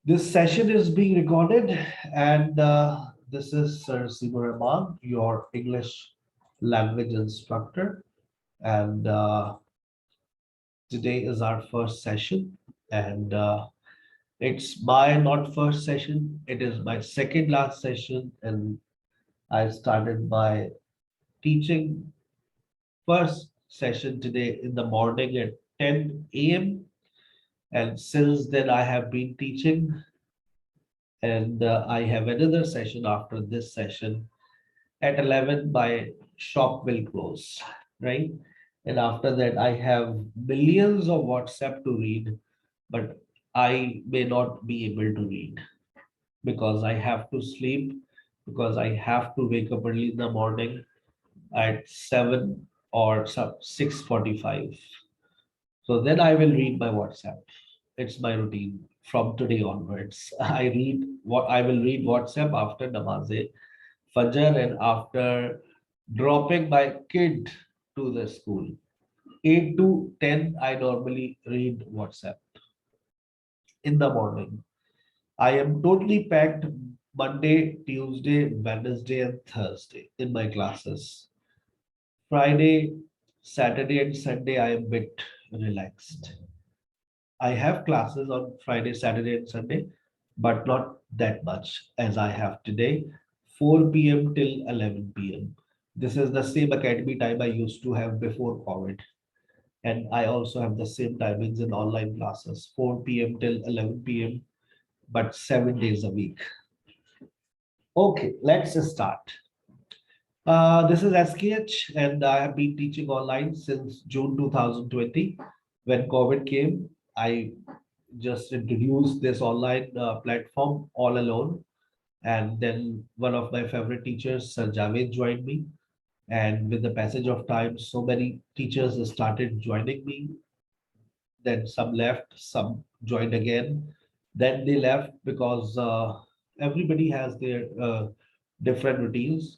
This session is being recorded, and this is Sir Seymour Rahman, your English language instructor. And today is our first session, and it's my not first session, it is my second last session. And I started my teaching first session today in the morning at 10 a.m. And since then, I have been teaching, and I have another session after this session at 11. My shop will close, right? And after that, I have millions of WhatsApp to read, but I may not be able to read because I have to sleep, because I have to wake up early in the morning at 7 or 6:45. So then I will read my WhatsApp. It's my routine from today onwards. I will read WhatsApp after Namaze Fajr and after dropping my kid to the school. 8 to 10, I normally read WhatsApp in the morning. I am totally packed Monday, Tuesday, Wednesday, and Thursday in my classes. Friday, Saturday, and Sunday, I am a bit relaxed. I have classes on Friday, Saturday, and Sunday, but not that much as I have today, 4 p.m. till 11 p.m. This is the same academy time I used to have before COVID. And I also have the same timings in online classes, 4 p.m. till 11 p.m., but 7 days a week. Okay, let's start. This is SKH, and I have been teaching online since June 2020. When COVID came, I just introduced this online platform all alone. And then one of my favorite teachers, Sir Javed, joined me. And with the passage of time, so many teachers started joining me. Then some left, some joined again. Then they left because everybody has their different routines.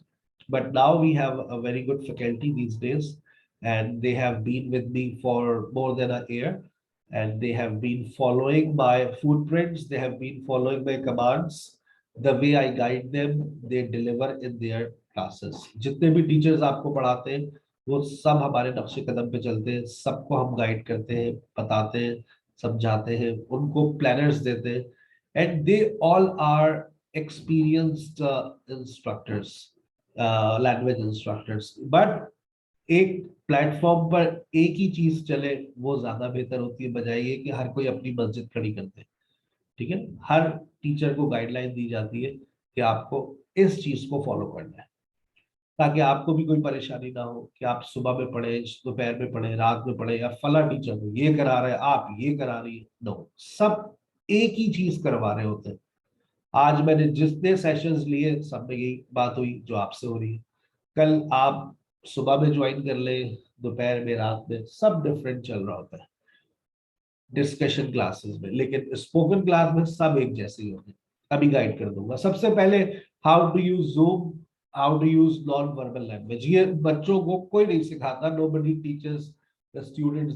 But now we have a very good faculty these days, and they have been with me for more than a year, and they have been following my footprints, they have been following my commands. The way I guide them, they deliver in their classes. जितने भी teachers आपको पढ़ाते हैं, वो सब हमारे नक्शे कदम पे चलते हैं, सबको हम गाइड करते हैं, बताते हैं, समझाते हैं, उनको प्लानर्स देते हैं, and they all are experienced instructors, language instructors. But एक प्लेटफॉर्म पर एक ही चीज चले वो ज्यादा बेहतर होती है, बजाय ये कि हर कोई अपनी मस्जिद खड़ी करते हैं। ठीक है, हर टीचर को गाइडलाइन दी जाती है कि आपको इस चीज को फॉलो करना है, ताकि आपको भी कोई परेशानी ना हो कि आप सुबह में पढ़े, दोपहर में पढ़े, रात में पढ़े, या फला टीचर को ये करा रहे हैं, आप ये करा रही है। नो, सब एक ही चीज करवा रहे होते हैं। आज मैंने जितने सेशंस लिए सब में यही बात हुई जो आपसे हो रही है। कल आप सुबह में ज्वाइन कर ले, दोपहर में, रात में, सब डिफरेंट चल रहा होता है डिस्कशन क्लासेस में, लेकिन स्पोकन क्लास में सब एक जैसे ही होते हैं। अभी गाइड कर दूंगा। सबसे पहले how to use Zoom, how to use non verbal language. ये बच्चों को कोई नहीं सिखाता, nobody teachers the students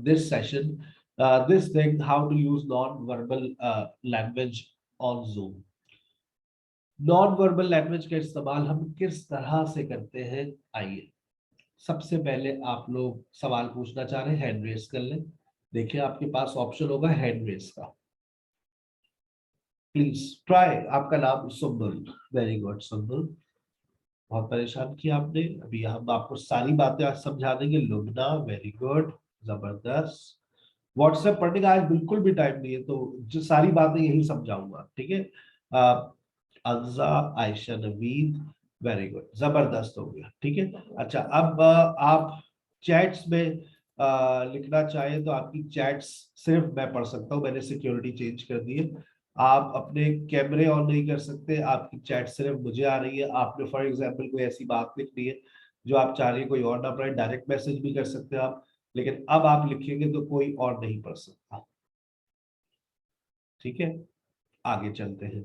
this session, this thing, how to use non verbal language on Zoom. Non verbal language का इस्तेमाल हम किस तरह से करते हैं, आइए। सबसे पहले आप लोग सवाल पूछना चाह रहे हैं, हैंड रेस कर लें। देखिए आपके पास ऑप्शन होगा हैंड रेस का। Please try. आपका नाम सुंदर, वेरी गुड सुंदर, बहुत परेशान किया आपने। अभी हम आपको सारी बातें आज समझा देंगे। लुबना, वेरी गुड, जबरदस्त। व्हाट्सएप पढ़ने का आज बिल्कुल भी टाइम नहीं है, तो जो सारी बातें यही समझाऊंगा, ठीक है। अज़ा, आयशा, नवीद, वेरी गुड, जबरदस्त हो गया, ठीक है। अच्छा, अब आप चैट्स में लिखना चाहें तो आपकी चैट्स सिर्फ मैं पढ़ सकता हूँ, मैंने सिक्योरिटी चेंज कर दी है। आप अपने कैमरे ऑन नहीं कर सकते, आपकी चैट सिर्फ मुझे आ रही है। आपने फॉर एग्जांपल कोई ऐसी बात लिखनी है जो आप चाह रही है कोई और ना पढ़े, डायरेक्ट मैसेज भी कर सकते हो आप, लेकिन अब आप लिखेंगे तो कोई और नहीं पढ़ सकता, ठीक है। आगे चलते हैं।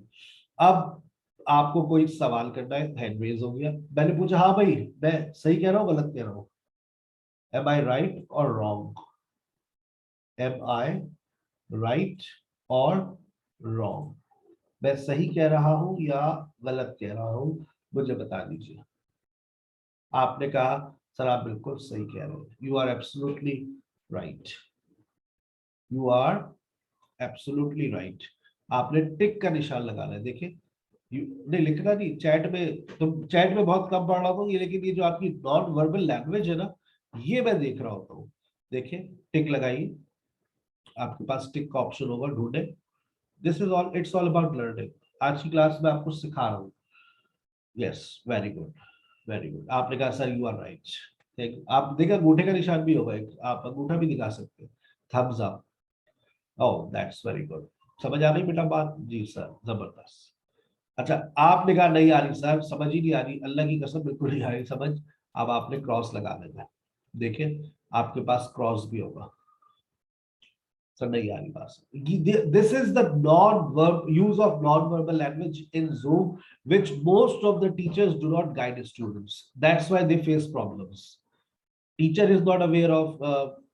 अब आपको कोई सवाल करना है, हैंड रेज हो गया, मैंने पूछा हाँ भाई मैं सही कह रहा हूँ गलत कह रहा हूँ, एम आई राइट और रॉन्ग, एम आई राइट और रॉन्ग? मैं सही कह रहा हूं या गलत कह रहा हूं, मुझे बता दीजिए। आपने कहा सर आप बिल्कुल सही कह रहे हैं, you are absolutely right, you are absolutely right. आपने टिक का निशान लगाना है, देखिए नहीं लिखना नहीं चैट में, तुम चैट में बहुत कम पढ़ रहा हूँ ये, लेकिन ये जो आपकी नॉन वर्बल लैंग्वेज है ना, ये मैं देख रहा होता हूँ। देखिए टिक लगाइए, आपके पास टिक का ऑप्शन होगा, ढूंढे। This is all, it's all about learning. आज की क्लास में आपको सिखा रहा हूँ। Yes, very good, very good. आपने कहा सर यू आर राइट। ठीक, आप देखा अंगूठे का निशान भी होगा एक, आप अंगूठा भी दिखा सकते हैं, thumbs up. Oh that's very good. समझ आ रही बेटा बात? जी सर, जबरदस्त। अच्छा, आपने कहा नहीं आ रही सर, समझ ही नहीं आ रही, अल्लाह की कसम बिल्कुल नहीं आ रही समझ। अब आपने क्रॉस लगा देना, देखिए आपके पास क्रॉस भी होगा। सर नहीं आ रही बात। This is the non verb use of non verbal language in Zoom, which most of the teachers do not guide students. That's why they face problems. Teacher is not aware of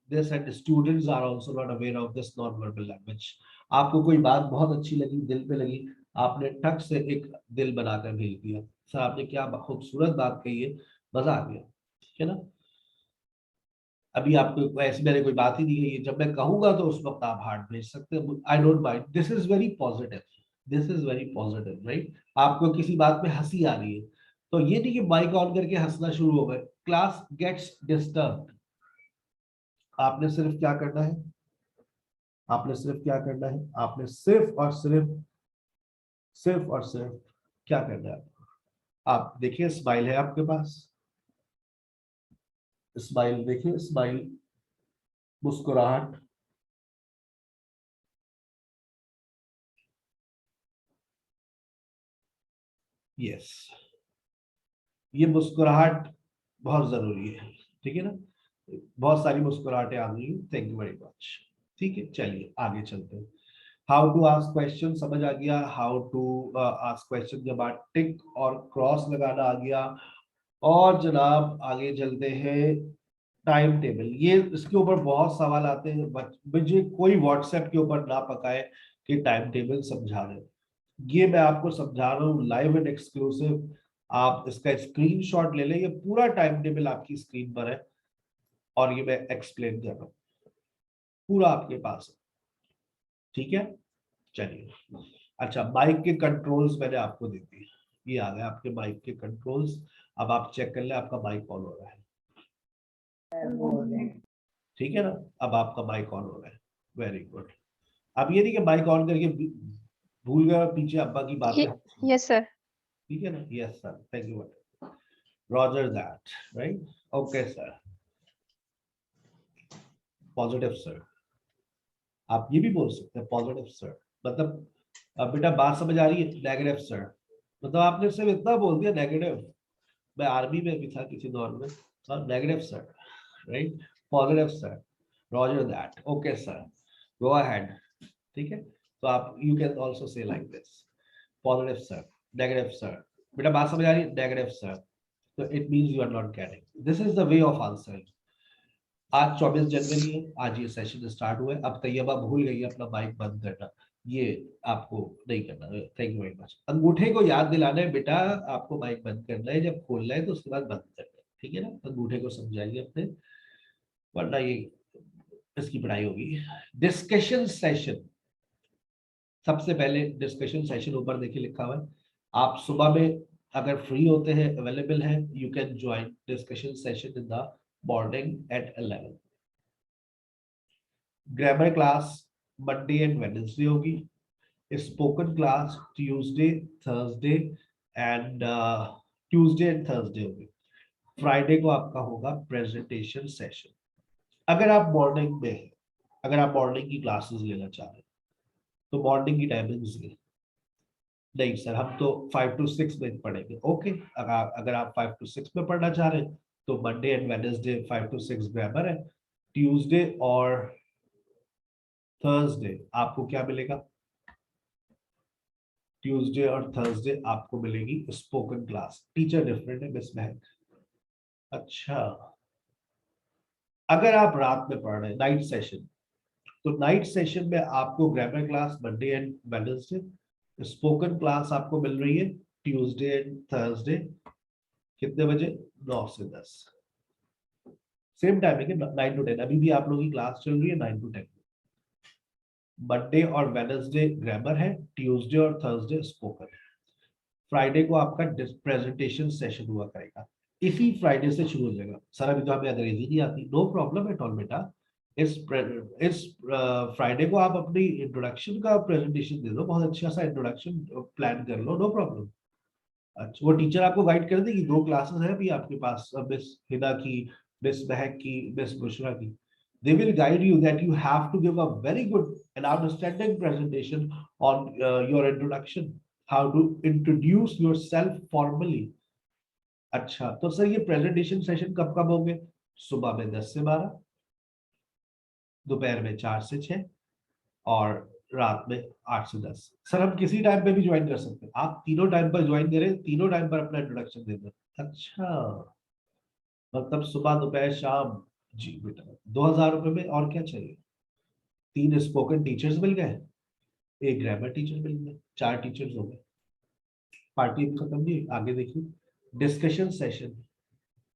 this, and students are also not aware of this non-verbal language. आपको कोई बात बहुत अच्छी लगी, दिल पे लगी, आपने ठक से एक दिल बनाकर भेज दिया, सर आपने क्या खूबसूरत बात कही है, मजा आ गया, ठीक है ना। अभी आपको ऐसी मैंने कोई बात ही नहीं है, ये जब मैं कहूंगा तो उस वक्त आप हार्ट भेज सकते हैं, I don't mind, this is very positive, this is very positive, right. आपको किसी बात पे हंसी आ रही है, तो ये नहीं कि माइक ऑन करके हंसना शुरू हो गए, क्लास गेट्स डिस्टर्ब। आपने सिर्फ क्या करना है, आपने सिर्फ क्या करना है, आपने सिर्फ और सिर्फ क्या करना है, आप देखिए स्माइल है आपके पास, स्माइल देखिए, स्माइल, मुस्कुराहट। यस, ये मुस्कुराहट बहुत जरूरी है, ठीक है ना। बहुत सारी मुस्कुराहटें आ गई, थैंक यू वेरी मच। ठीक है, चलिए आगे चलते हैं। हाउ टू आस्क क्वेश्चन समझ आ गया, हाउ टू आस्क क्वेश्चन के बाद टिक और क्रॉस लगाना आ गया। और जनाब आगे चलते हैं, टाइम टेबल। ये इसके ऊपर बहुत सवाल आते हैं, मुझे कोई व्हाट्सएप के ऊपर ना पकाए कि टाइम टेबल समझा रहे, ये मैं आपको समझा रहा हूँ लाइव एंड एक्सक्लूसिव। आप इसका स्क्रीनशॉट ले लें, ये पूरा टाइम टेबल आपकी स्क्रीन पर है, और ये मैं एक्सप्लेन कर रहा हूँ, पूरा आपके पास है, ठीक है। चलिए, अच्छा माइक के कंट्रोल्स मैंने आपको दे दिए, ये आ गए आपके माइक के कंट्रोल्स। अब आप चेक कर ले आपका माइक ऑन हो रहा है, ठीक है ना। अब आपका माइक ऑन हो रहा है, वेरी गुड। अब ये नहीं कि माइक ऑन करके भूल गया पीछे अब्बा की बातें, यस सर। ठीक है ना। Yes sir, thank you, Roger that, right, okay sir. Positive sir, आप ये भी बोल सकते हैं पॉजिटिव सर, मतलब अब बेटा बात समझ आ रही है, नेगेटिव सर, मतलब आपने सिर्फ इतना बोल दिया नेगेटिव। मैं आर्मी में भी था किसी दौर में, sir negative sir, right, positive sir, roger that, okay sir, go ahead, ठीक है। तो आप you can also say like this, positive sir, negative sir, बेटा बात समझ आ रही है, नेगेटिव सर, तो it means you are not getting, this is the way of answering. आज 24 जनवरी है, आज ये सेशन स्टार्ट हुआ है, अब तैयबा भूल गई है अपना माइक बंद करना, ये आपको नहीं करना। Thank you very much. अंगूठे को याद दिलाना है बेटा, आपको माइक बंद करना है, जब खोलना है तो उसके बाद बंद करना है, ठीक है ना। अंगूठे को समझाइए अपने, वरना ये इसकी पढ़ाई होगी। डिस्कशन सेशन, सबसे पहले डिस्कशन सेशन ऊपर देखिए लिखा हुआ है, आप सुबह में अगर फ्री होते हैं, अवेलेबल है, you can join discussion session in the morning at 11। Grammar class Monday and Wednesday होगी, spoken class Tuesday, Thursday and Tuesday and Thursday होगी। फ्राइडे को आपका होगा प्रेजेंटेशन सेशन। अगर आप मॉर्निंग में हैं, अगर आप मॉर्निंग की क्लासेस लेना चाह रहे हैं तो मॉर्निंग की टाइमिंग्स लें। नहीं सर हम तो 5 to 6 में पढ़ेंगे, ओके। अगर आप 5 to 6 में पढ़ना चाह रहे हैं तो Monday and Wednesday 5 to 6 grammar है, ट्यूसडे और थर्सडे आपको क्या मिलेगा, ट्यूसडे और थर्सडे आपको मिलेगी स्पोकन क्लास। टीचर डिफरेंट है मिस महक। अच्छा, अगर आप रात में पढ़ रहे हैं नाइट सेशन, तो नाइट सेशन में आपको grammar class Monday and Wednesday, spoken class आपको मिल रही है ट्यूसडे एंड थर्सडे। कितने बजे? 9 से 10। सेम टाइमिंग है 9 to 10। अभी भी आप लोगों की क्लास चल रही है 9 to 10। मंडे और वेडनेसडे ग्रामर है, ट्यूसडे और थर्सडे स्पोकन। फ्राइडे को आपका प्रेजेंटेशन सेशन हुआ करेगा, इसी फ्राइडे से शुरू हो जाएगा। सर अभी तो हमें अंग्रेजी नहीं आती, नो प्रॉब्लम एट ऑल बेटा। इस फ्राइडे को आप अपनी इंट्रोडक्शन का प्रेजेंटेशन दे दो, बहुत अच्छा सा इंट्रोडक्शन प्लान कर लो, नो प्रॉब्लम। अच्छा, वो टीचर आपको गाइड कर देगी। 2 क्लासेस है अभी आपके पास, मिस हिना की, मिस महक की, मिस बुशरा की। They will guide you that you have to give a very good and outstanding presentation on your introduction, how to introduce yourself formally. अच्छा, तो सर ये प्रेजेंटेशन सेशन कब कब होंगे? सुबह में 10 से 12, दोपहर में 4 से 6, और रात में 8 से 10। सर हम किसी टाइम पे भी ज्वाइन कर सकते हैं? आप तीनों टाइम पर ज्वाइन करें, तीनों टाइम पर अपना इंट्रोडक्शन दे दें। अच्छा, मतलब सुबह दोपहर शाम। जी बेटा, 2,000 रुपए में और क्या चाहिए? 3 स्पोकन टीचर्स मिल गए, एक ग्रामर टीचर मिल गए, 4 टीचर्स हो गए। पार्टी अभी खत्म नहीं, आगे देखिए। Discussion session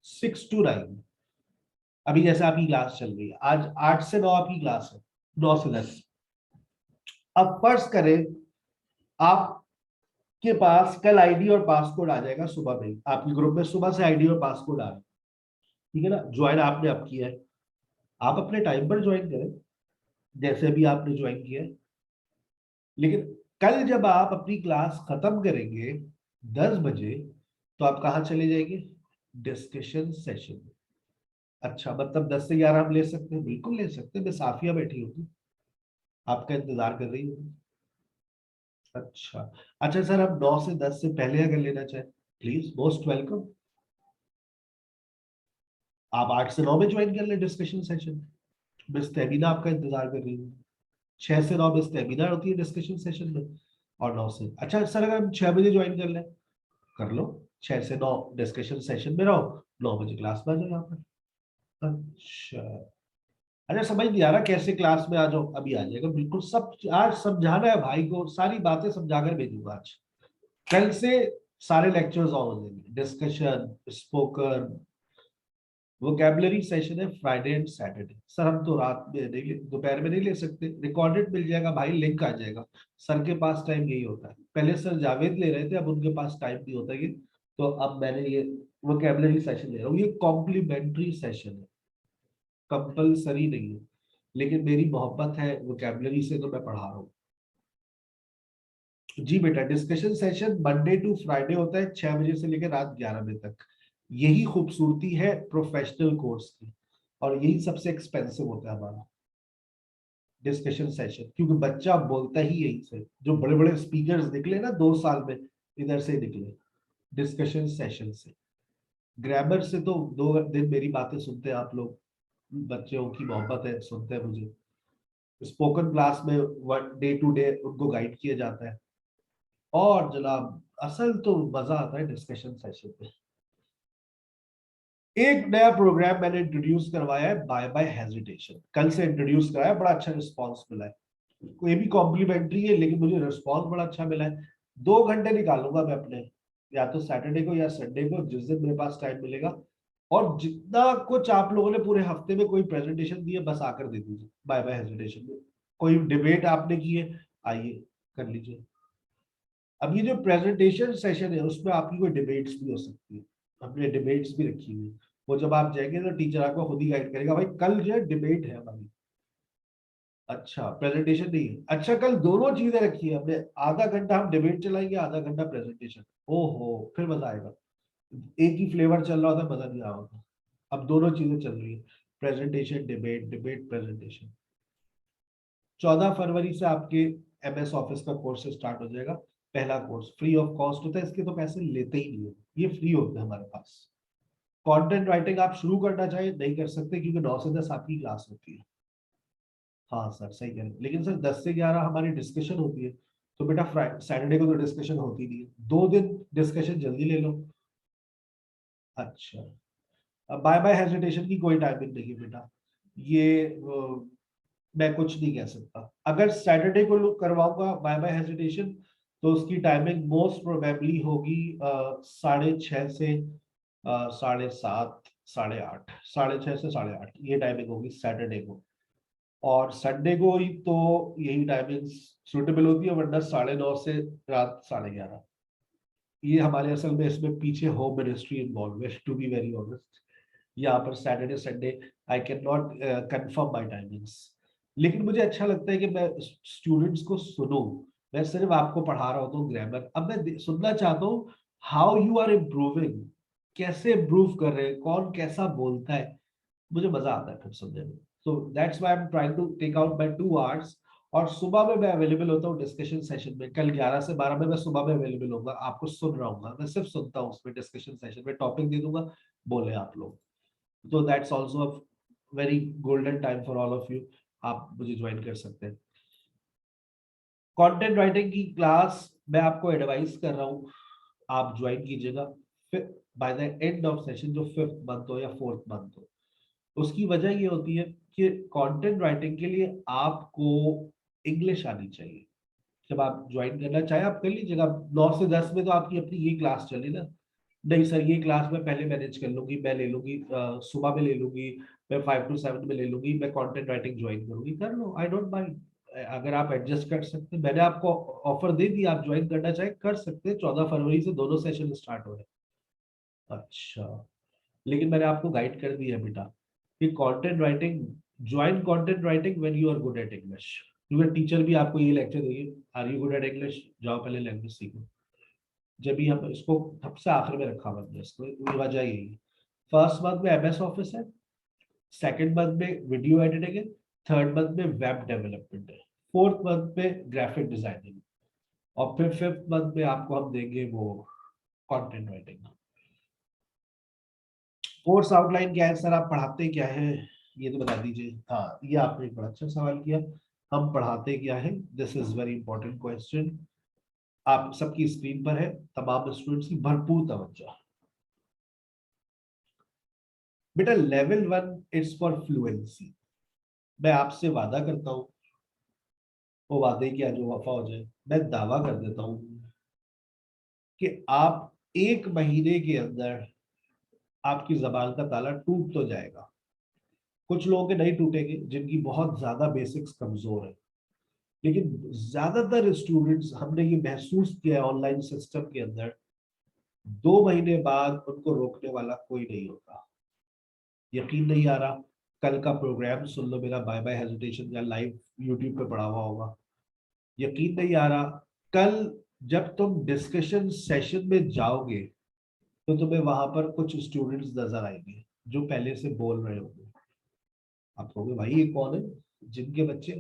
6 to 9। अभी जैसे आपकी क्लास चल रही है, आज 8 से 9 आपकी क्लास है, 9 से 10। अब फर्ज करें आपके पास कल आईडी और पासकोड आ जाएगा सुबह में, आपके ग्रुप में सुबह से आईडी और पासकोड आ रहा है, ठीक है ना? ज्वाइन आपने अब किया है, आप अपने टाइम पर ज्वाइन करें जैसे भी आपने ज्वाइन किया है। लेकिन कल जब आप अपनी क्लास खत्म करेंगे 10 बजे, तो आप कहाँ चले जाएंगे? डिस्कशन सेशन में। अच्छा, मतलब 10 से 11 हम ले सकते हैं? बिल्कुल ले सकते हैं, बस आफिया बैठी होगी, आपका इंतजार कर रही होगी। अच्छा, अच्छा सर, हम 9 से 10 से पहले अगर लेना चाहें, प्लीज मोस्ट वेलकम। आप 8 से 9 में ज्वाइन कर ले डिस्कशन सेशन, मिस तहमीना आपका इंतजार कर रही है। 6 से 9 मिस तहमीना होती है डिस्कशन सेशन में, और 9 से, अच्छा सर अगर हम 6 बजे ज्वाइन कर ले, कर लो। 6 से 9 डिस्कशन सेशन में रहो, 9 बजे क्लास में आ जाओ यहाँ पर। अच्छा, अच्छा समझ नहीं आ रहा कैसे क्लास में आ जाओ? अभी आ जाएगा बिल्कुल सब। आज समझाना है भाई को, सारी बातें समझाकर भेजूंगा आज। कल से सारे लेक्चर्स ऑन हो जाएंगे, डिस्कशन, स्पोकन। वोकैबुलरी सेशन है फ्राइडे एंड सैटरडे। सर हम तो रात में नहीं दोपहर में नहीं ले सकते, रिकॉर्डेड मिल जाएगा भाई, लिंक आ जाएगा। सर के पास टाइम यही होता है, पहले सर जावेद ले रहे थे, अब उनके पास टाइम नहीं होता ये, तो अब मैंने ये वोकैबुलरी सेशन ले रहा हूँ। ये कॉम्प्लीमेंट्री सेशन है, कंपल्सरी नहीं है, लेकिन मेरी मोहब्बत है वोकैबुलरी से, तो मैं पढ़ा रहा हूँ। जी बेटा, discussion session Monday to Friday होता है, 6 बजे से लेकर रात 11 बजे तक। यही खूबसूरती है प्रोफेशनल कोर्स की, और यही सबसे एक्सपेंसिव होता है हमारा डिस्कशन सेशन, क्योंकि बच्चा बोलता ही यही से। जो बड़े बड़े स्पीकर्स निकले ना 2 साल में, इधर से निकले, डिस्कशन सेशन से। ग्रामर से तो 2 दिन मेरी बातें सुनते हैं आप लोग, बच्चों की मोहब्बत है, सुनते हैं मुझे। स्पोकन क्लास में डे टू डे उनको गाइड किया जाता है, और जनाब असल तो मजा आता है डिस्कशन सेशन में। एक नया प्रोग्राम मैंने इंट्रोड्यूस करवाया है, बाय बाय हेजिटेशन। कल से इंट्रोड्यूस कराया, बड़ा अच्छा रिस्पांस मिला है। ये भी कॉम्प्लीमेंट्री है, लेकिन मुझे रिस्पांस बड़ा अच्छा मिला है। 2 घंटे निकालूंगा मैं अपने, या तो सैटरडे को या संडे को, जिस दिन मेरे पास टाइम मिलेगा। और जितना कुछ आप लोगों ने पूरे हफ्ते में कोई प्रेजेंटेशन दी है, बस आकर दे दीजिए बाय बाय हेजिटेशन में। कोई डिबेट आपने की है, आइए कर लीजिए। अब ये जो प्रेजेंटेशन सेशन है, उसमें आपकी कोई डिबेट्स भी हो सकती है, हमने डिबेट्स भी रखी हुई है। वो जब आप जाएंगे तो टीचर आपको खुद ही गाइड करेगा, भाई कल जो है डिबेट है हमारी। अच्छा, प्रेजेंटेशन नहीं है? अच्छा, कल दोनों चीजें रखी है हमने, आधा घंटा हम डिबेट चलाएंगे, आधा घंटा प्रेजेंटेशन। ओहो, फिर मजा आएगा। एक ही फ्लेवर चल रहा होता मजा नहीं आ रहा होता। अब दोनों चीजें चल रही है, प्रेजेंटेशन डिबेट, डिबेट प्रेजेंटेशन। 14 फरवरी से आपके MS ऑफिस का कोर्स स्टार्ट हो जाएगा। पहला कोर्स फ्री ऑफ कॉस्ट होता है, इसके तो पैसे लेते ही नहीं है, ये फ्री होते हैं हमारे पास। कंटेंट राइटिंग आप शुरू करना चाहे नहीं कर सकते, क्योंकि 9 से 10 आपकी क्लास होती है। हाँ सर सही कह रहे हैं, लेकिन सर 10 से 11 हमारी डिस्कशन होती है, तो बेटा सैटरडे को तो डिस्कशन होती नहीं है, 2 दिन डिस्कशन जल्दी ले लो। अच्छा, अब बाय बाय हेजिटेशन की कोई टाइमिंग नहीं है बेटा, ये मैं कुछ नहीं कह सकता। अगर सैटरडे को लोग करवाऊंगा बाय बाय हेजिटेशन, तो उसकी टाइमिंग मोस्ट प्रोबेबली होगी 6:30 से 7:30, 8:30, 6:30 से 8:30, ये टाइमिंग होगी सैटरडे को। और संडे को ही तो यही टाइमिंग सुटेबल होती है, वरना 9:30 से रात 11:30। ये हमारे असल में इसमें पीछे होम मिनिस्ट्री इन्वॉल्व है, टू बी वेरी ऑनेस्ट। यहाँ पर Saturday Sunday I can not confirm my timings. लेकिन मुझे अच्छा लगता है कि मैं स्टूडेंट्स को सुनूं। मैं सिर्फ आपको पढ़ा रहा होता हूँ ग्रामर, अब मैं सुनना चाहता हूँ हाउ यू आर इम्प्रूविंग, कैसे इम्प्रूव कर रहे हैं, कौन कैसा बोलता है। मुझे मजा आता है फिर सुनने में। So that's why I am trying to take out my 2 hours. और सुबह में मैं अवेलेबल होता हूँ डिस्कशन सेशन में। कल 11 से 12 में मैं सुबह में अवेलेबल होऊंगा, आपको सुन रहा हूँ, मैं सिर्फ सुनता हूँ। उसमें डिस्कशन सेशन में टॉपिक दे दूंगा, बोले आप लोग। तो that's also a very golden time for all of you. आप मुझे ज्वाइन कर सकते हैं। कंटेंट राइटिंग की क्लास मैं आपको एडवाइस कर रहा हूँ, आप ज्वाइन कीजिएगा। फिर by the end of session, जो 5th मंथ हो या 4th मंथ हो। उसकी वजह ये होती है कि कंटेंट राइटिंग के लिए आपको इंग्लिश आनी चाहिए। जब आप ज्वाइन करना चाहे आप कर लीजिएगा। 9 से 10 में तो आपकी अपनी ये क्लास चले ना। नहीं सर, ये क्लास मैं पहले मैनेज कर लूंगी, मैं ले लूंगी, सुबह में ले लूंगी, मैं 5 to 7 में ले लूंगी, मैं कंटेंट राइटिंग ज्वाइन करूंगी, कर लो, आई डोंट माइंड। अगर आप एडजस्ट कर सकते हैं, मैंने आपको ऑफर दे दी, आप ज्वाइन करना चाहे कर सकते हैं। 14 फरवरी से दोनों सेशन स्टार्ट हो रहे हैं। अच्छा, लेकिन मैंने आपको गाइड कर दिया है बेटा कि content writing, join content writing when you are good at English. क्योंकि टीचर भी आपको ये लेक्चर देगी, are you good at English, जाओ पहले लैंग्वेज सीखो। जब भी हम इसको सबसे आखिर में रखा हुआ है इसको, ये वजह यही है। फर्स्ट मंथ में एमएस ऑफिस है, सेकंड मंथ में वीडियो एडिटिंग है, थर्ड मंथ में वेब डेवलपमेंट है, फोर्थ मंथ में ग्राफिक डिजाइनिंग, और फिर फिफ्थ मंथ में आपको हम देंगे वो कंटेंट राइटिंग। कोर्स आउटलाइन क्या है सर, आप पढ़ाते क्या है, ये तो बता दीजिए। हाँ, ये आपने एक बड़ा अच्छा सवाल किया। हम पढ़ाते क्या है, this is very important question. आप सबकी स्क्रीन पर है, तमाम स्टूडेंट्स की भरपूर तवज्जो। बेटा लेवल 1 इट्स फॉर फ्लुएंसी। मैं आपसे वादा करता हूँ, वो वादे क्या जो वफा हो जाए, मैं दावा कर देता हूँ कि आप 1 महीने के अंदर आपकी जबान का ताला टूट तो जाएगा। कुछ लोगों के नहीं टूटेंगे जिनकी बहुत ज्यादा बेसिक्स कमजोर है, लेकिन ज्यादातर स्टूडेंट्स, हमने ये महसूस किया है ऑनलाइन सिस्टम के अंदर, 2 महीने बाद उनको रोकने वाला कोई नहीं होता। यकीन नहीं आ रहा, कल का प्रोग्राम सुन लो मेरा बाय बाय हेजिटेशन या लाइव यूट्यूब पे पड़ा हुआ होगा। यकीन नहीं आ रहा, कल जब तुम डिस्कशन सेशन में जाओगे तो तुम्हें वहां पर कुछ स्टूडेंट्स नजर आएंगे जो पहले से बोल रहे होंगे। आप कहोगे भाई ये कौन है, जिनके बच्चे,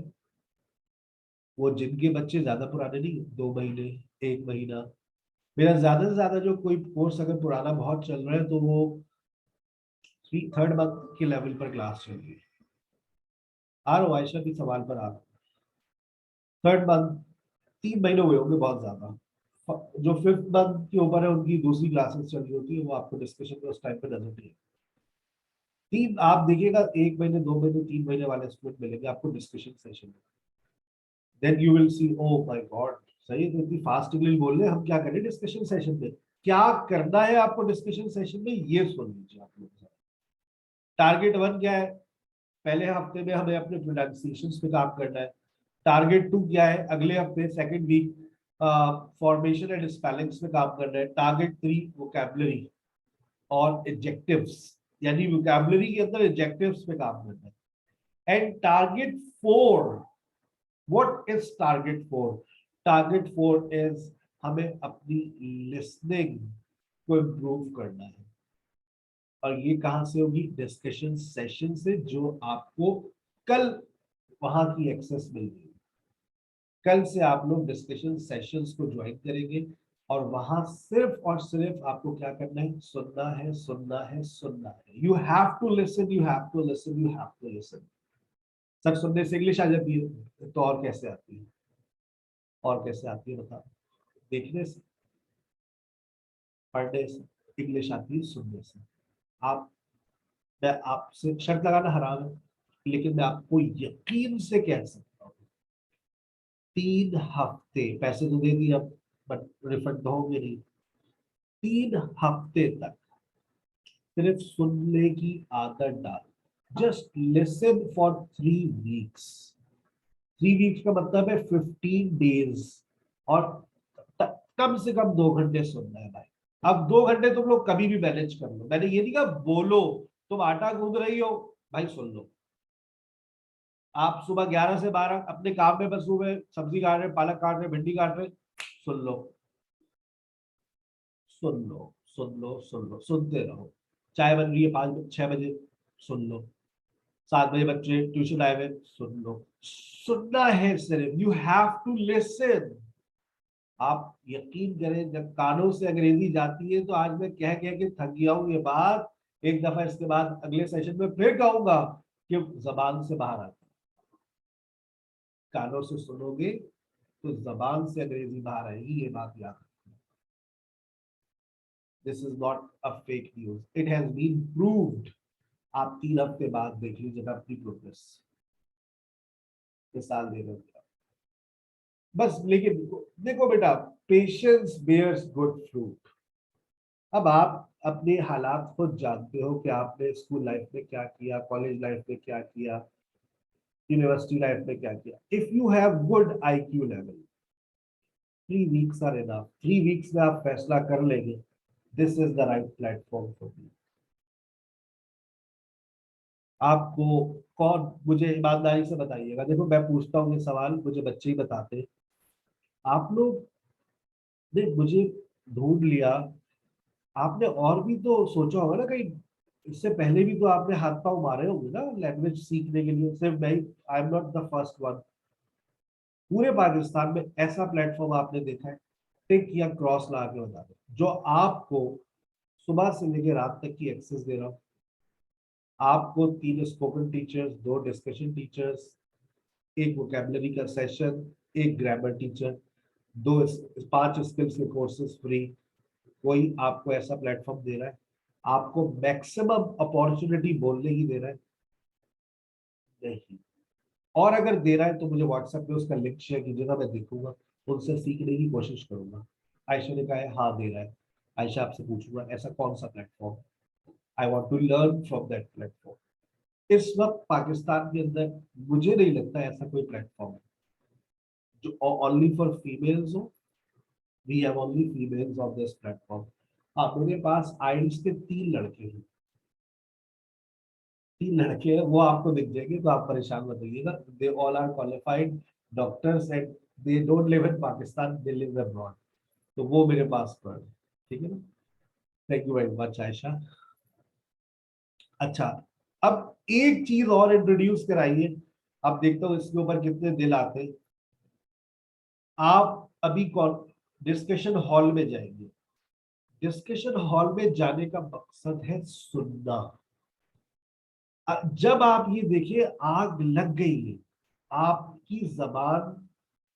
वो जिनके बच्चे ज्यादा पुराने नहीं, 2 महीने, 1 महीना। मेरा ज्यादा से ज्यादा जो कोई कोर्स अगर पुराना बहुत चल रहा है तो वो थर्ड मंथ के लेवल पर क्लास चल रही है। आ रहा हूँ आयशा के सवाल पर आ रहा हूँ। थर्ड मंथ, 3 महीने हुए होंगे बहुत ज्यादा। जो 5th मंथ के ऊपर है उनकी दूसरी क्लासेस चल रही होती है, वो आपको डिस्कशन में उस टाइम पे नजर नहीं है। तीन आप देखिएगा, 1 महीने, 2 महीने, 3 महीने वाले स्टूडेंट मिलेंगे आपको डिस्कशन सेशन में। Then you will see, oh my god, सही है, तो इतनी फास्ट इंग्लिश बोल रहे हैं, हम क्या करें डिस्कशन सेशन में। क्या करना है आपको डिस्कशन सेशन में, ये सुन लीजिए आप लोग। टारगेट 1 क्या है, पहले हफ्ते में हमें अपने प्रोनाउंसिएशन पे काम करना है। टारगेट 2 क्या है, अगले हफ्ते second week formation and spellings पे काम करना है। टारगेट 3 वोकैबुलरी और एडजेक्टिव्स, यानी वोकैबुलरी के अंदर एडजेक्टिव्स पे काम करना है। And target 4, what is target 4? Target 4 is हमें अपनी लिसनिंग को इम्प्रूव करना है। और ये कहां से होगी, डिस्कशन सेशन से, जो आपको कल वहां की एक्सेस मिल गई। कल से आप लोग डिस्कशन सेशंस को ज्वाइन करेंगे, और वहां सिर्फ और सिर्फ आपको क्या करना है, सुनना है, सुनना है, सुनना है। You have to listen, you have to listen, you have to listen. Sir सुनने से इंग्लिश आ जाती है, तो और कैसे आती है, और कैसे आती है बताओ। देखने से, पढ़ने से इंग्लिश आती है, सुनने से। आप, मैं आपसे शर्त लगाना हराम है, लेकिन मैं आपको यकीन से कह सकता हूँ 3 हफ्ते, पैसे तो दे दिए अब, बट रिफंड होंगे नहीं। 3 हफ्ते तक सिर्फ सुनने की आदत डाल। Just listen for 3 weeks. 3 weeks का मतलब है 15 डेज। और कम से कम 2 घंटे सुनना है भाई। अब 2 घंटे तुम लोग कभी भी मैनेज कर लो, मैंने ये नहीं कहा बोलो। तुम आटा गूंद रही हो भाई, सुन लो। आप सुबह 11 से 12 अपने काम में बस हुए, सब्जी काट रहे, पालक काट रहे, भिंडी काट रहे, सुन लो, सुन लो, सुन लो, सुन लो, सुनते रहो। चाय बन रही है 5 6 बजे, सुन लो। 7 बजे बच्चे ट्यूशन आए हुए, सुन लो। सुनना है सिर्फ, यू हैव टू लिसन। आप यकीन करें, जब कानों से अंग्रेजी जाती है तो आज मैं कह कह के थक गया हूं ये बात। एक दफा इसके बाद अगले सेशन में फिर कहूंगा कि जबान से बाहर आती है। कानों से सुनोगे तो जबान से अंग्रेजी बाहर आएगी, ये बात याद रखना। This is not a fake news, it has been proved. आप 3 हफ्ते बाद देख लीजिएगा अपनी प्रोग्रेस। मिसाल दे रहे हो बस। लेकिन देखो बेटा, पेशेंस बेयर्स गुड फ्रूट। अब आप अपने हालात खुद जानते हो कि आपने स्कूल लाइफ में क्या किया, कॉलेज लाइफ में क्या किया, यूनिवर्सिटी लाइफ में क्या किया। If you have good IQ level, 3 weeks are enough. 3 weeks में आप फैसला कर लेंगे this is the right platform for me. आपको कौन, मुझे ईमानदारी से बताइएगा, देखो मैं पूछता हूँ ये सवाल, मुझे बच्चे ही बताते हैं। आप लोग ने मुझे ढूंढ लिया, आपने और भी तो सोचा होगा ना कहीं। इससे पहले भी तो आपने हाथ पांव मारे होंगे ना लैंग्वेज सीखने के लिए, सिर्फ मैं, I am not the first one. पूरे पाकिस्तान में ऐसा प्लेटफॉर्म आपने देखा है? टिक या क्रॉस लगा के बता दो, जो आपको सुबह से लेकर रात तक की एक्सेस दे रहा हूँ। आपको 3 स्पोकन टीचर्स, 2 डिस्कशन टीचर्स, एक वोकेबलरी का सेशन, एक ग्रामर टीचर, दो 5 स्किल्स के कोर्सेज फ्री। कोई आपको ऐसा प्लेटफॉर्म दे रहा है? आपको मैक्सिमम अपॉर्चुनिटी बोलने की दे रहा है? नहीं। और अगर दे रहा है तो मुझे व्हाट्सएप पे उसका लिंक शेयर कीजिएगा, मैं देखूंगा, उनसे सीखने की कोशिश करूंगा। आयशा ने कहा है हाँ दे रहा है। आयशा आपसे पूछूंगा ऐसा कौन सा platform, I want to learn from that platform. इस वक्त पाकिस्तान के अंदर मुझे नहीं लगता ऐसा कोई प्लेटफॉर्म है जो ओनली फॉर फीमेल्स हो। We have only females on this platform. हाँ, मेरे पास आइल्स के 3 लड़के हैं। 3 लड़के हैं, वो आपको दिख जाएंगे तो आप परेशान मत होइएगा। They all are qualified doctors and they don't live in Pakistan, they live abroad. तो वो मेरे पास पर है। ठीक है ना? Thank you very much Aisha. अच्छा, अब एक चीज और इंट्रोड्यूस कराइए। अब देखता हूँ इसके ऊपर कितने दिल आते हैं। आप अभी कौन डिस्कशन हॉल में जाएंगे? डिस्कशन हॉल में जाने का मकसद है सुनना। जब आप ये देखिए आग लग गई है, आपकी जबान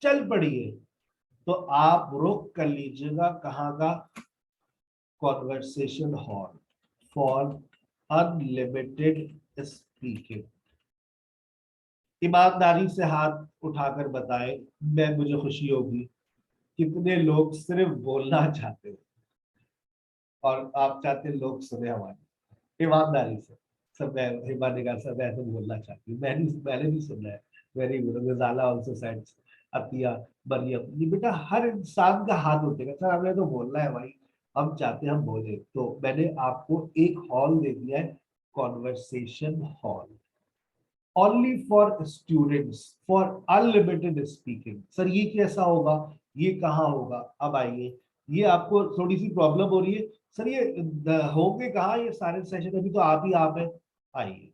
चल पड़ी है, तो आप रुक कर लीजिएगा कहाँ का? Conversation hall for unlimited speaking. ईमानदारी से हाथ उठाकर बताएं, मैं मुझे खुशी होगी कितने लोग सिर्फ बोलना चाहते हैं और आप चाहते हैं लोग सुने हमारी। ईमानदारी से सब, मैं हिमा ने कहा सब ऐसे बोलना चाहती हूँ, मैंने भी सुना है। वेरी गुड, गजाला आल्सो सेड, अतिया, मरियम, ये बेटा हर इंसान का हाथ उठेगा सर हमें तो बोलना है भाई, हम चाहते हैं हम बोले। तो मैंने आपको एक हॉल दे दिया है, conversation hall, only for students, for unlimited speaking. Sir ये कैसा होगा, ये कहाँ होगा? अब आइए, ये आपको थोड़ी सी प्रॉब्लम हो रही है सर, ये होंगे कहाँ ये सारे सेशन? अभी तो आप हैं। आइए,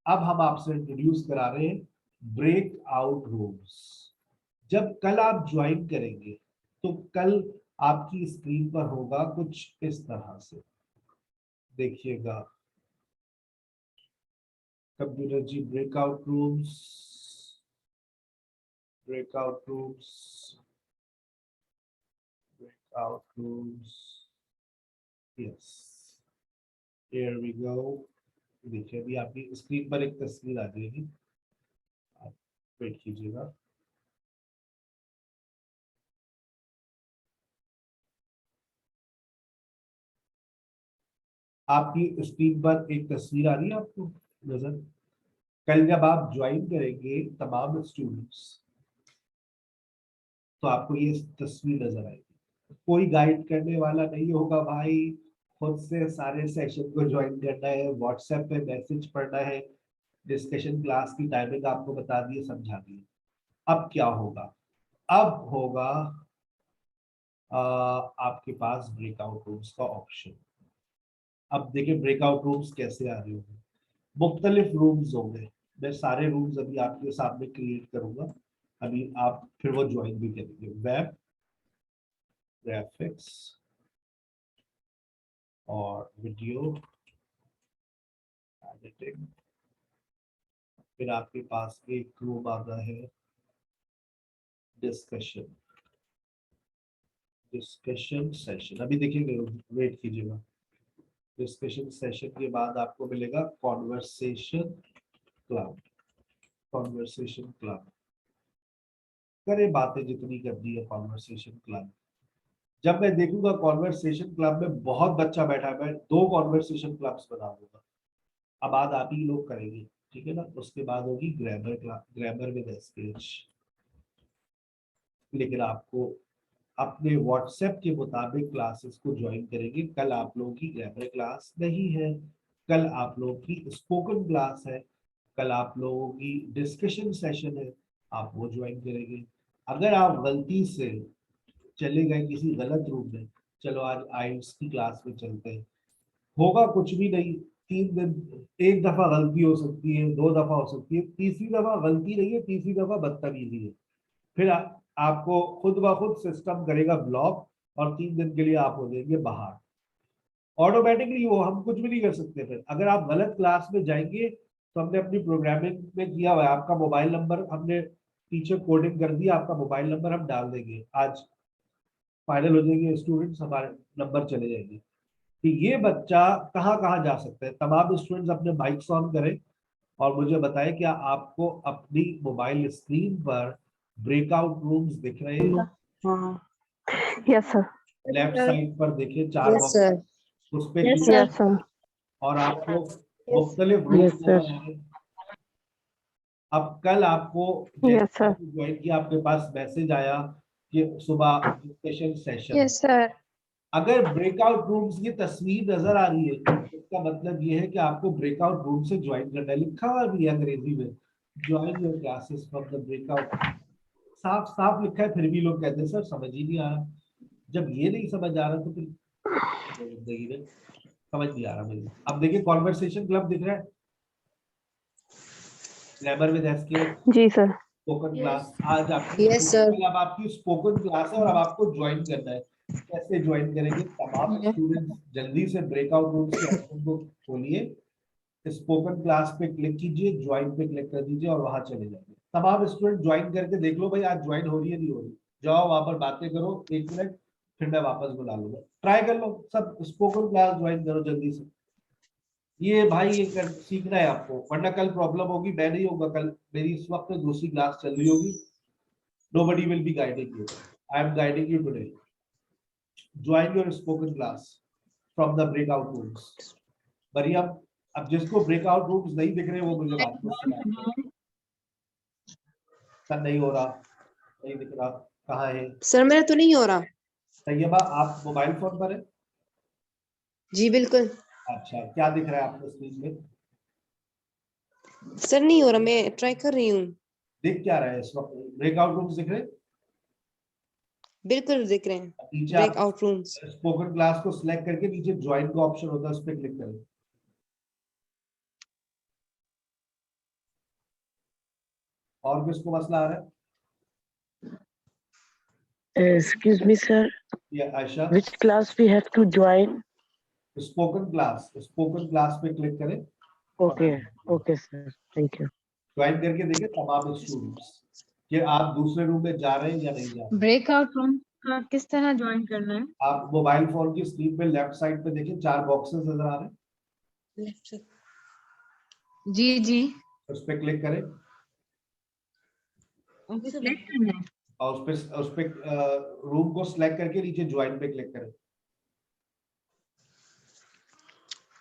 अब हम आपसे इंट्रोड्यूस करा रहे हैं ब्रेक आउट रूम्स। जब कल आप ज्वाइन करेंगे तो कल आपकी स्क्रीन पर होगा कुछ इस तरह से, देखिएगा। कंप्यूटर जी, breakout rooms, breakout rooms, breakout rooms. Yes, here we go. देखिए अभी आपकी स्क्रीन पर एक तस्वीर आ जाएगी, आप वेट कीजिएगा। आपकी स्क्रीन पर एक तस्वीर आ रही है आपको नजर? कल जब आप ज्वाइन करेंगे तमाम स्टूडेंट्स, तो आपको ये तस्वीर नजर आएगी। कोई गाइड करने वाला नहीं होगा भाई, खुद से सारे सेशन को ज्वाइन करना है, व्हाट्सएप पे मैसेज पढ़ना है, डिस्कशन क्लास की टाइमिंग आपको बता दिए, समझा दिए। अब क्या होगा? अब होगा आपके पास ब्रेकआउट रूम्स का ऑप्शन। अब देखिए ब्रेकआउट रूम्स कैसे आ रहे होंगे, मुख्तलिफ रूम्स होंगे। मैं सारे रूम्स अभी आपके सामने क्रिएट करूंगा, अभी आप फिर वो ज्वाइन भी करेंगे। वेब, ग्राफिक्स और वीडियो एडिटिंग। फिर आपके पास एक रूम आता है डिस्कशन, डिस्कशन सेशन। अभी देखेंगे, वेट कीजिएगा। डिस्कशन सेशन के बाद आपको मिलेगा कॉन्वर्सेशन क्लब। कॉन्वर्सेशन क्लब करे बातें जितनी करनी है कॉन्वर्सेशन क्लब। जब मैं देखूंगा कॉन्वर्सेशन क्लब में बहुत बच्चा बैठा है, मैं 2 कॉन्वर्सेशन क्लब्स बना दूंगा। अब बात आप ही लोग करेंगे, ठीक है ना? उसके बाद होगी grammar club, grammar with speech. लेकिन आपको अपने व्हाट्सएप के मुताबिक क्लासेस को ज्वाइन करेंगे। कल आप लोगों की ग्रामर क्लास नहीं है, कल आप लोगों की स्पोकन क्लास है, कल आप लोगों की डिस्कशन सेशन है, आप वो ज्वाइन करेंगे। अगर आप गलती से चले गए किसी गलत रूम में, चलो आज आइल्स की क्लास में चलते हैं, होगा कुछ भी नहीं। 3 दिन, एक दफा गलती हो सकती है, 2 दफा हो सकती है, तीसरी दफा गलती नहीं है, तीसरी दफा बदतमीजी है। फिर आपको खुद ब खुद सिस्टम करेगा ब्लॉक और 3 दिन के लिए आप हो जाएंगे बाहर ऑटोमेटिकली। वो हम कुछ भी नहीं कर सकते। फिर अगर आप गलत क्लास में जाएंगे, तो हमने अपनी प्रोग्रामिंग में किया हुआ है, आपका मोबाइल नंबर हमने पीछे कोडिंग कर दिया, आपका मोबाइल नंबर हम डाल देंगे, आज फाइनल हो जाएंगे स्टूडेंट्स, हमारे नंबर चले जाएंगे कि ये बच्चा कहाँ कहाँ जा सकता है। तमाम स्टूडेंट्स अपने माइक्स ऑन करें और मुझे बताएं क्या आपको अपनी मोबाइल स्क्रीन पर ब्रेकआउट रूम्स दिख रहे हैं? हाँ, यस सर। लेफ्ट साइड पर देखिए 4 यस बॉक्स, सर। उस पे yes click sir. Yes sir. और आपको यस मुख्तलिफ रूम्स यस नजर सर। आ रहे हैं। अब कल आपको यस जैसे सर। ज्वाइन किया, आपके पास मैसेज आया कि सुबह डिस्कशन सेशन। Yes sir. अगर ब्रेकआउट रूम्स की तस्वीर नजर आ रही है, इसका मतलब ये है कि आपको ब्रेकआउट रूम से ज्वाइन करना है। लिखा हुआ भी है अंग्रेजी में, join your classes from the breakout. साफ साफ लिखा है, फिर भी लोग कहते हैं सर समझ ही नहीं आ रहा। जब ये नहीं समझ आ रहा तो फिर जिंदगी में समझ नहीं आ रहा मुझे। अब देखिए कॉन्वर्सेशन क्लब दिख रहा है, ग्रामर विद एसक्यूएल, जी सर। Spoken class. आज आपकी यस सर। कल अब आपकी स्पोकन क्लास है और अब आपको ज्वाइन करना है। कैसे ज्वाइन करेंगे? तमाम स्टूडेंट्स जल्दी से ब्रेकआउट रूम्स के ऑप्शन को खोलिए, स्पोकन क्लास पे क्लिक कीजिए, ज्वाइन पे क्लिक कर दीजिए और वहां चले जाइए। तमाम स्टूडेंट ज्वाइन करके देख लो भाई आज ज्वाइन हो रही है नहीं हो रही। जाओ वहां पर बातें करो 1 मिनट, फिर मैं वापस बुला लूंगा। ट्राई कर लो सब, स्पोकन क्लास ज्वाइन करो जल्दी से। ये भाई ये सीखना है आपको, वरना कल प्रॉब्लम होगी। मैं नहीं होगा कल, मेरी इस वक्त दूसरी क्लास चल रही होगी। Nobody will be guiding you. I am guiding you today. Join your spoken class from the breakout rooms. Maryam, अब जिसको ब्रेकआउट रूम्स नहीं दिख रहे वो मुझे बात में सुनाए। सर नहीं हो रहा, नहीं दिख रहा, कहाँ है? सर मेरा तो नहीं हो रहा। तैयबा आप मोबाइल फोन पर है? जी बिल्कुल। अच्छा, क्या दिख रहा है आपको स्क्रीन में? सर नहीं हो रहा, मैं ट्राई कर रही हूँ। दिख क्या रहा है इस वक्त? ब्रेकआउट रूम्स दिख रहे हैं? बिल्कुल दिख रहे हैं नीचे आप ब्रेकआउट रूम्स। स्पोकन क्लास को सिलेक्ट करके नीचे ज्वाइन का ऑप्शन होता है, उस पर क्लिक करें। और किसको मसला आ रहा है? Excuse me, sir. ये Ayesha, Which class we have to join? Spoken class, spoken class पे क्लिक करें। Okay. Okay, sir. Thank you. Join करके देखिए तमाम स्टूडेंट्स कि आप दूसरे रूम में जा रहे हैं या नहीं जा रहे। ब्रेकआउट रूम का किस तरह ज्वाइन करना है? आप मोबाइल फोन की स्क्रीन पे लेफ्ट साइड पे देखिए 4 बॉक्सेस नजर आ रहे हैं। लेफ्ट से जी जी उस पर क्लिक करें ओके सिलेक्ट करना है। और उस पे रूम को सिलेक्ट करके नीचे ज्वाइन पे क्लिक करें।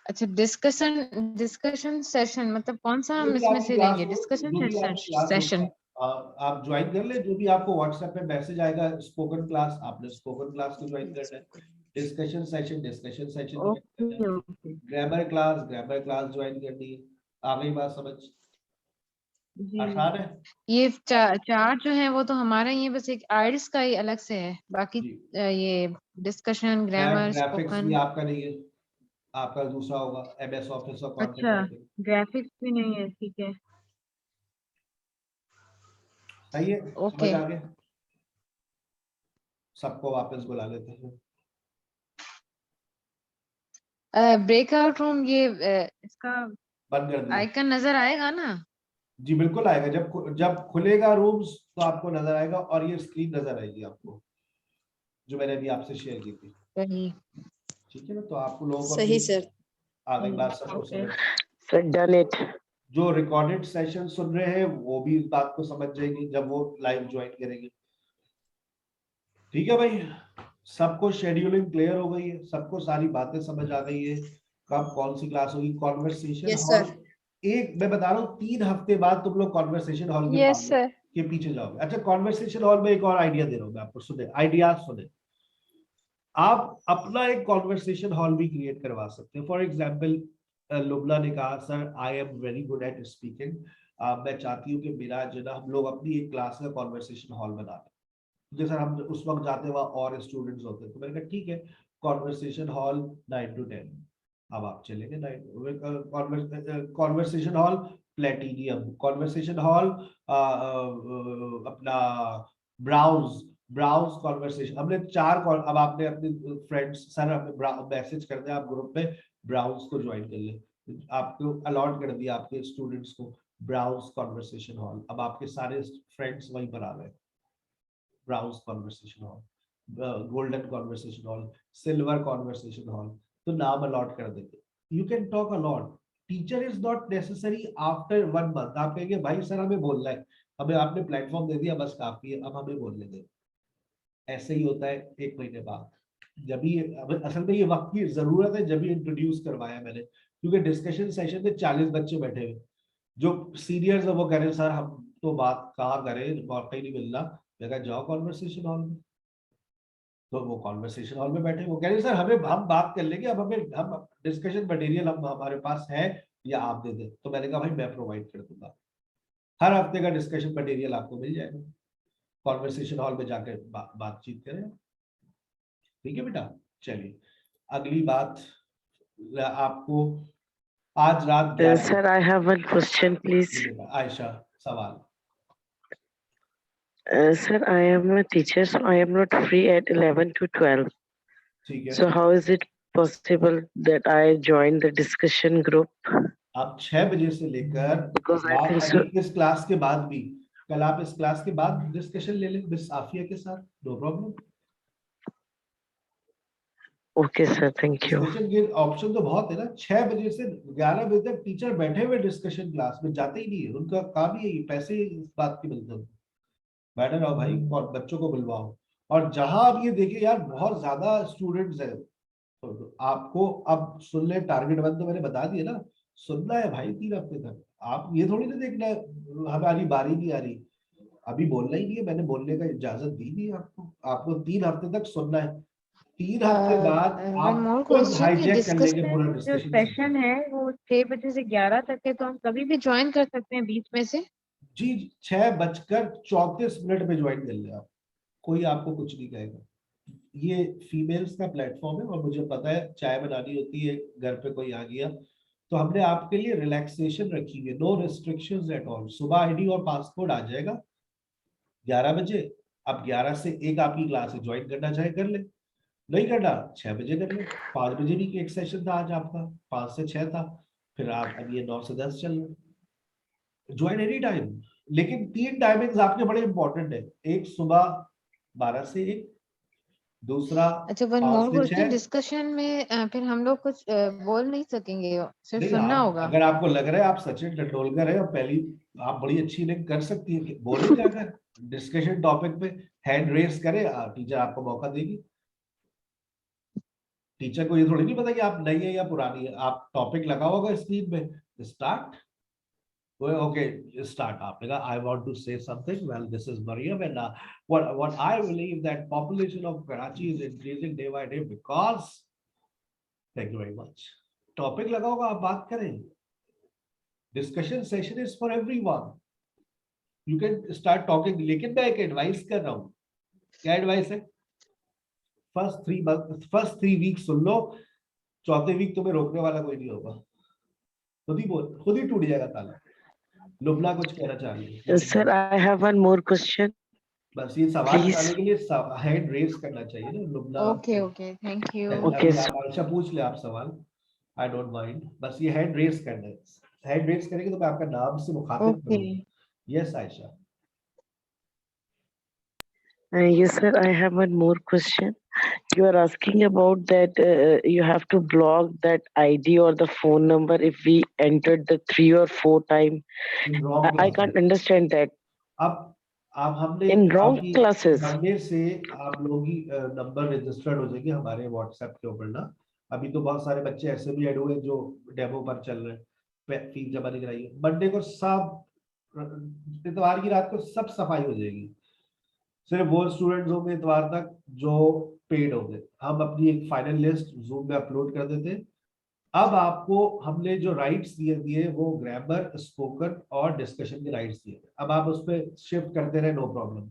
अच्छा डिस्कशन डिस्कशन सेशन मतलब कौन सा जो हम भी इसमें आपकी से क्लास लेंगे हो, डिस्कशन जो भी आपकी क्लास हो, सेशन। आप ज्वाइन कर ले। जो भी आपको व्हाट्सएप पे मैसेज आएगा स्पोकन क्लास, आपने स्पोकन क्लास को ज्वाइन करना है। डिस्कशन सेशन ज्वाइन करना ओके है। ओके ग्रामर क्लास ज्वाइन करनी है। आ गई बात समझ? जी आसान है ये चार जो है वो तो हमारा ये बस एक आइल्स का ही अलग से है बाकी जी। ये डिस्कशन ग्रामर ग्राफिक्स भी स्पोकन। आपका नहीं है, आपका दूसरा होगा MS ऑफिस और कंटेंट अच्छा राइटिंग। ग्राफिक्स भी नहीं है ठीक है। सही है, समझ ओके आ गया। सबको वापस बुला लेते हैं। ब्रेकआउट रूम ये इसका बंद कर दिया आइकन नजर आएगा ना। जी, बिल्कुल आएगा। जब खुलेगा रूम्स तो आपको नजर आएगा और ये स्क्रीन नजर आएगी आपको, जो मैंने अभी आपसे शेयर की थी। सही ठीक है ना, तो आप लोगों को सही अभी सर। आ गई बात सबको ओके समझ। Sir, done it. जो रिकॉर्डेड सेशन सुन रहे हैं वो भी इस बात को समझ जाएंगे जब वो लाइव ज्वाइन करेंगे। ठीक है भाई, सबको शेड्यूलिंग क्लियर हो गई है, सबको सारी बातें समझ आ गई है, कब कौन सी क्लास होगी। Conversation yes hall, sir. एक मैं बता रहा हूँ 3 हफ्ते बाद तुम लोग कॉन्वर्सेशन हॉल के यस पास सर। के पीछे जाओगे। अच्छा, कॉन्वर्सेशन हॉल में एक और आइडिया दे रहा हूँ मैं आपको, सुने आइडियाज सुने। आप अपना एक कॉन्वर्सेशन हॉल भी क्रिएट करवा सकते हैं। फॉर एग्जाम्पल लुबना ने कहा sir I am very good at speaking, मैं चाहती हूँ कि मेरा जो ना हम लोग अपनी एक क्लास का कॉन्वर्सेशन हॉल बना लें। जैसे हम उस वक्त जाते हैं वहाँ और स्टूडेंट्स होते हैं, तो मैंने कहा ठीक है कॉन्वर्सेशन हॉल 9 to 10। अब आप चलेंगे 9 conversation hall platinum, conversation hall अपना ब्राउज ब्राउज कॉन्वर्सेशन। हमने अब आपने अपने फ्रेंड्स सर हमें मैसेज कर दिया आप ग्रुप में ब्राउज को ज्वाइन कर ले, आपको अलॉट कर दिया आपके स्टूडेंट्स को ब्राउज कॉन्वर्सेशन हॉल। अब आपके सारे फ्रेंड्स वहीं पर आ गए। Browse conversation hall, golden conversation hall, silver conversation hall, तो नाम अलॉट कर देंगे। You can talk a lot. Teacher is not necessary after 1 month। आप कहेंगे भाई सर हमें बोलना है, हमें आपने प्लेटफॉर्म दे दिया बस काफी है, अब हमें बोलने दें। ऐसे ही होता है 1 महीने बाद। जब ये असल में ये वक्त की जरूरत है, जब ये इंट्रोड्यूस करवाया मैंने, क्योंकि डिस्कशन सेशन में 40 बच्चे बैठे हुए, जो सीनियर्स है वो कह रहे हैं सर हम तो बात कहाँ करें, मौका ही नहीं मिल रहा। मैं कहा जाओ कॉन्वर्सेशन हॉल में। तो वो कॉन्वर्सेशन हॉल में बैठे, वो कह रहे हैं सर हमें हम बात कर लेंगे, अब हमें हम डिस्कशन मटेरियल हम हमारे पास है या आप दे दें। तो मैंने कहा भाई मैं प्रोवाइड कर दूंगा, हर हफ्ते का डिस्कशन मटेरियल आपको मिल जाएगा। कॉन्वर्सेशन हॉल में जाकर बातचीत करें। ठीक है बेटा, चलिए अगली बात आपको आज रात 11 Sir, I have one question, please. बेटा आयशा सवाल। Sir, I am a teacher, so I am not free at 11 to 12. ठीक है, So how is it possible that I join the discussion group? आप 6 बजे से लेकर Because I रात think अभी so. इस क्लास के बाद भी, कल आप इस क्लास के बाद डिस्कशन ले लें मिस आफिया के साथ, no problem. Okay, sir. Thank you. Discussion के ऑप्शन तो बहुत है ना। 6 बजे से 11 बजे तक टीचर बैठे हुए डिस्कशन क्लास में, जाते ही नहीं है, उनका काम ही है, पैसे इस बात के मिलते हैं। बैठे रहो भाई और बच्चों को बुलवाओ। और जहां आप ये देखिए यार बहुत ज्यादा स्टूडेंट्स हैं, तो आपको अब सुन ले, टारगेट 1 तो मैंने बता दिया ना, सुनना है भाई 3 हफ्ते तक। आप ये थोड़ी ना देखना है हमारी बारी नहीं आ रही, अभी बोलना ही नहीं है, मैंने बोलने का इजाजत दी नहीं है आपको। आपको 3 हफ्ते तक सुनना है। 3 हफ्ते बाद वन आप मोर खुद क्वेश्चन ये हाईजैक कर लेंगे पूरा डिस्कशन जो डिस्कशन सेशन। सेशन है वो 6 बजे से 11 तक है तो हम कभी भी ज्वाइन कर सकते हैं बीच में से। जी 6:34 पे ज्वाइन कर ले आप, कोई आपको कुछ नहीं कहेगा। ये फीमेल्स का प्लेटफॉर्म है और मुझे पता है चाय बनानी होती है, घर पे कोई आ गया, तो हमने आपके लिए रिलैक्सेशन रखी हुई है, नो रिस्ट्रिक्शंस एट ऑल। सुबह आईडी और पासपोर्ट आ जाएगा 11 बजे। अब 11 से 1 आपकी क्लास है, ज्वाइन करना चाहे कर ले, नहीं करना 6 बजे कर ले। 5 बजे भी एक सेशन था आज आपका, 5 से 6 था, फिर आप अब ये 9 से 10 चल रहे, ज्वाइन एनी टाइम। लेकिन 3 टाइमिंग्स आपके बड़े इंपॉर्टेंट है, एक सुबह 12 से 1, दूसरा अच्छा, वन 5 मोर से क्वेश्चन, 6। डिस्कशन में फिर हम लोग कुछ बोल नहीं सकेंगे, सिर्फ नहीं, सुनना आप होगा। अगर आपको लग रहा है आप सचिन तेंदुलकर है और पहली आप बड़ी अच्छी लिंक कर सकती है, बोले जाकर डिस्कशन टॉपिक पे हैंड रेस करे, टीचर आपको मौका देगी। टीचर को ये थोड़ी नहीं पता कि आप नई है या पुरानी है, आप टॉपिक लगा होगा स्क्रीन पे, start. Okay, start. Africa. I want to say something. Well, this is Mariam, and what I believe that population of Karachi is increasing day by day because. Thank you very much. Topic लगा होगा, आप बात करें. Discussion session is for everyone. You can start talking. लेकिन मैं एक advice कर रहा हूँ. क्या advice है? First 3 weeks सुन लो. चौथे वीक तुम्हें रोकने वाला कोई नहीं होगा. खुद ही टूट जाएगा ताला. लुबना कुछ कहना चाह रही है. Sir, I have one more question. बस ये सवाल Please. उठाने के लिए हैंड रेज करना चाहिए ना Lubna. Okay okay, thank you. Okay, अभी sir. आप आयशा पूछ ले आप सवाल, आई डोंट माइंड, बस ये हैंड रेज करना है। हैंड रेज करेंगे तो मैं आपका नाम से मुखातिब ओके। करूंगा। Yes Ayesha. Yes, sir, I have one more question. You are asking about that you have to block that ID or the phone number if we entered the 3 or 4 time. I can't understand that. अब आप हमने In wrong आपकी classes. Monday से आप लोगों की number registered हो जाएंगे हमारे व्हाट्सएप के ऊपर ना। अभी तो बहुत सारे बच्चे ऐसे भी ऐड हुए जो डेमो पर चल रहे हैं, फीस जमा नहीं कराई। मंडे को सब, इतवार की रात को सब सफाई हो जाएगी। सिर्फ वो स्टूडेंट्स होंगे इतवार तक जो पेड होंगे। हम अपनी एक फाइनल लिस्ट जूम में अपलोड कर देते। अब आपको हमने जो राइट्स दिए वो ग्रामर, स्पोकन और डिस्कशन के राइट्स दिए। अब आप उस पर शिफ्ट करते रहे, नो प्रॉब्लम।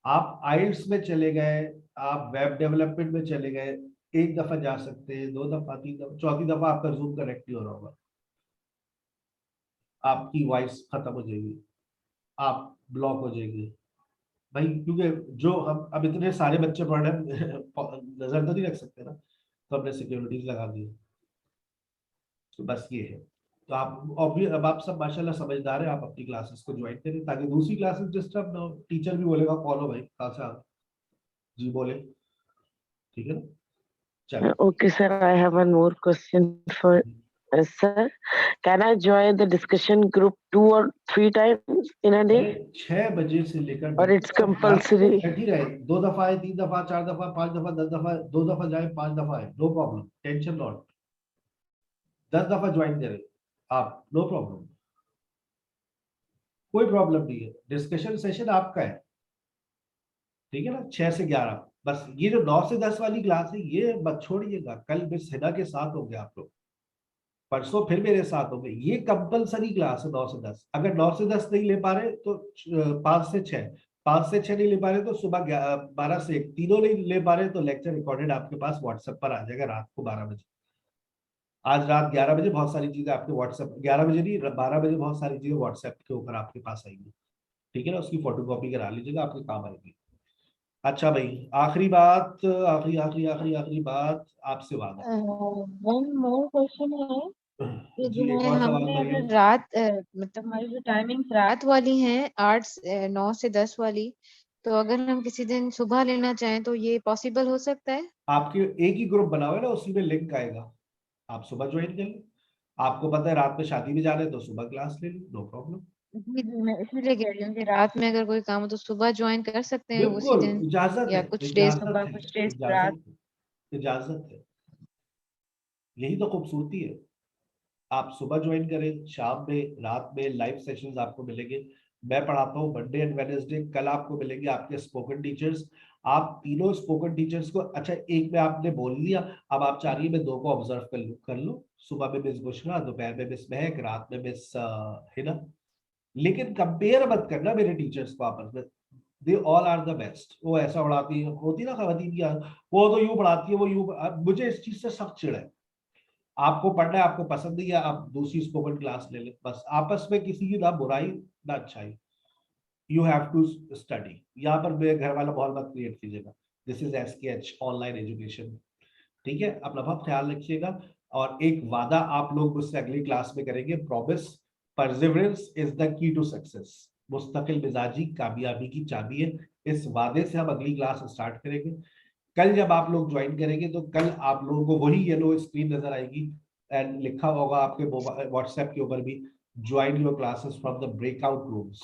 आप आइल्स में चले गए, आप वेब डेवलपमेंट में चले गए, एक दफा जा सकते हैं, 2 दफा, 3 दफा, चौथी दफा आपका जूम कनेक्ट नहीं हो रहा होगा, आपकी वॉइस खत्म हो जाएगी, आप ब्लॉक हो जाएगी भाई। क्योंकि जो हम अब इतने सारे बच्चे पढ़ रहे हैं नजर तो नहीं रख सकते ना, तो हमने सिक्योरिटीज लगा दी। तो बस ये है। तो आप ऑब्वियस, अब आप सब माशाल्लाह समझदार हैं, आप अपनी क्लासेस को ज्वाइन करें ताकि दूसरी क्लासेस डिस्टर्ब ना हो। टीचर भी बोलेगा कौन हो भाई, कहाँ से आप जी बोले, ठीक है ना। चलो Okay, sir, I have one more question for sir. Can I join the discussion group 2 or 3 times in a day? 6 बजे से लेकर Or it's compulsory? बैठी रहे, 2 दफा है, 3 दफा, 4 दफा, 5 दफा, 10 दफा, 2 दफा जाए, 5 दफा है, नो प्रॉब्लम, टेंशन नॉट। 10 दफा ज्वाइन करें आप, नो प्रॉब्लम, कोई प्रॉब्लम नहीं है। डिस्कशन सेशन आपका है, ठीक है ना, 6 से 11। बस ये जो 9 से 10 वाली क्लास है ये मत छोड़िएगा। कल मिस हिना के साथ होंगे आप लोग, परसों फिर मेरे साथ होंगे। ये कंपलसरी क्लास है 9 से 10। अगर 9 से 10 नहीं ले पा रहे तो 5 से 6, 5 से 6 नहीं ले पा रहे तो सुबह 12 से 1, तीनों नहीं ले पा रहे तो लेक्चर रिकॉर्डेड आपके पास व्हाट्सएप पर आ जाएगा रात को 12 बजे। आज रात 11 बजे बहुत सारी चीजें आपके व्हाट्सएप, 11 बजे नहीं 12 बजे बहुत सारी चीजें व्हाट्सएप के ऊपर आपके पास आएंगी, ठीक है ना। उसकी फोटो कॉपी करा लीजिएगा, आपके काम आएगी। अच्छा भाई, आखिरी बात, आखिरी बात आपसे वादा। वन मोर क्वेश्चन है कि जी, जो एक है और सवाल हमने मरियम। अगर रात मतलब हमारी जो टाइमिंग्स रात वाली हैं 9 से 10 वाली, तो अगर हम किसी दिन सुबह लेना चाहें तो ये पॉसिबल हो सकता है? आपके एक ही ग्रुप बना हुआ है ना, उसी में लिंक आएगा, आप सुबह ज्वाइन कर लो। आपको पता है रात में शादी में जाना है तो सुबह क्लास ले लो, नो प्रॉब्लम। जी जी, मैं इसीलिए कह रही हूँ कि रात में अगर कोई काम हो तो सुबह ज्वाइन कर सकते हैं उसी बिल्कुल, दिन, इजाजत या है, कुछ डेज इजाजत सुबह है, कुछ डेज रात। इजाजत है, इजाजत है। यही तो खूबसूरती है। आप सुबह ज्वाइन करें, शाम में, रात में लाइव सेशंस आपको मिलेंगे। मैं पढ़ाता हूँ मंडे एंड वेडनेसडे। कल आपको मिलेंगे आपके स्पोकन टीचर्स। आप तीनों स्पोकन टीचर्स को, अच्छा एक में आपने बोल लिया, अब आप चाह रही है मैं 2 को ऑब्जर्व कर लो। सुबह में मिस बुशरा, दोपहर में मिस महक, रात में मिस हिना। लेकिन कंपेयर मत करना मेरे टीचर्स को आपस में, they all are the best. वो ऐसा उड़ाती है, होती ना खवातीन, वो तो यूं पढ़ाती है, वो यूं। मुझे इस चीज से सख्त चिढ़ है। आपको पढ़ना है, आपको पसंद नहीं है, आप दूसरी स्पोकन क्लास ले लें। बस आपस में किसी की ना बुराई ना अच्छाई, यू हैव टू स्टडी। यहाँ पर मेरे घर वाला माहौल मत क्रिएट कीजिएगा। This is SKH online education, ठीक है। अपना बहुत ख्याल रखिएगा। और एक वादा आप लोग मुझसे अगली क्लास में करेंगे, promise, perseverance is the key to success. मुस्तकिल मिजाजी कामयाबी की चाबी है। इस वादे से हम अगली क्लास स्टार्ट करेंगे। कल जब आप लोग ज्वाइन करेंगे तो कल आप लोगों को वही येलो स्क्रीन नजर आएगी एंड लिखा होगा आपके व्हाट्सएप के ऊपर भी join your classes from the breakout rooms.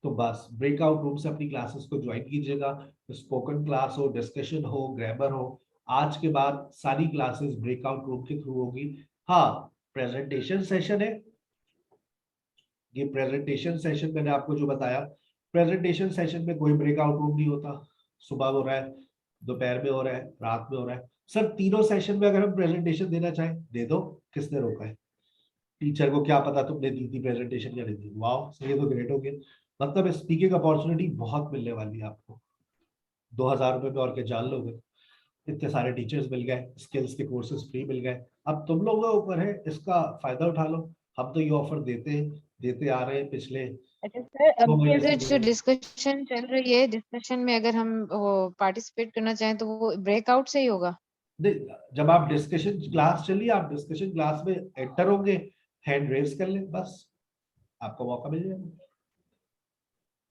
तो बस ब्रेकआउट रूम से अपनी क्लासेस को ज्वाइन कीजिएगा। स्पोकन क्लास हो, डिस्कशन हो, ग्रामर हो, आज के बाद सारी क्लासेस ब्रेकआउट रूम के थ्रू होगी। हाँ, प्रेजेंटेशन सेशन है, ये प्रेजेंटेशन सेशन मैंने आपको जो बताया, प्रेजेंटेशन सेशन में कोई ब्रेकआउट रूम नहीं होता। सुबह हो रहा है, दोपहर में हो रहा है, रात में हो रहा है, सर तीनों सेशन में अगर हम प्रेजेंटेशन देना चाहें दे दो, किसने रोका है? टीचर को क्या पता तुमने दी थी प्रेजेंटेशन या नहीं दी? वाह, सर ये तो ग्रेट हो गया। मतलब स्पीकिंग अपॉर्चुनिटी बहुत मिलने वाली है आपको। 2000 रुपए में और क्या जान लोगे? इतने सारे टीचर्स मिल गए, स्किल्स के कोर्सेज फ्री मिल गए। अब तुम लोगों के ऊपर है, इसका फायदा उठा लो। हम तो ये ऑफर देते आ रहे हैं पिछले अच्छा सर, 2 अभी महीने अगर से। जो डिस्कशन चल रही है, डिस्कशन में अगर हम वो पार्टिसिपेट करना चाहें तो वो ब्रेकआउट से ही होगा? जब आप डिस्कशन क्लास चलिए, आप डिस्कशन क्लास में एंटर होंगे, हैंड रेज कर ले, बस आपको मौका मिल जाएगा।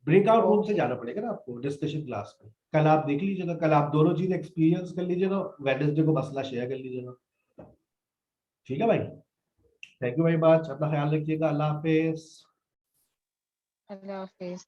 ब्रेकआउट रूम से जाना पड़ेगा ना आपको डिस्कशन क्लास में। कल आप देख लीजिएगा, कल आप दोनों चीज एक्सपीरियंस कर लीजिएगा, वेडनेसडे को मसला शेयर कर लीजिएगा। ठीक है भाई, थैंक यू वेरी मच, अपना ख्याल रखिएगा, अल्लाह हाफिज। अल्लाह हाफिज।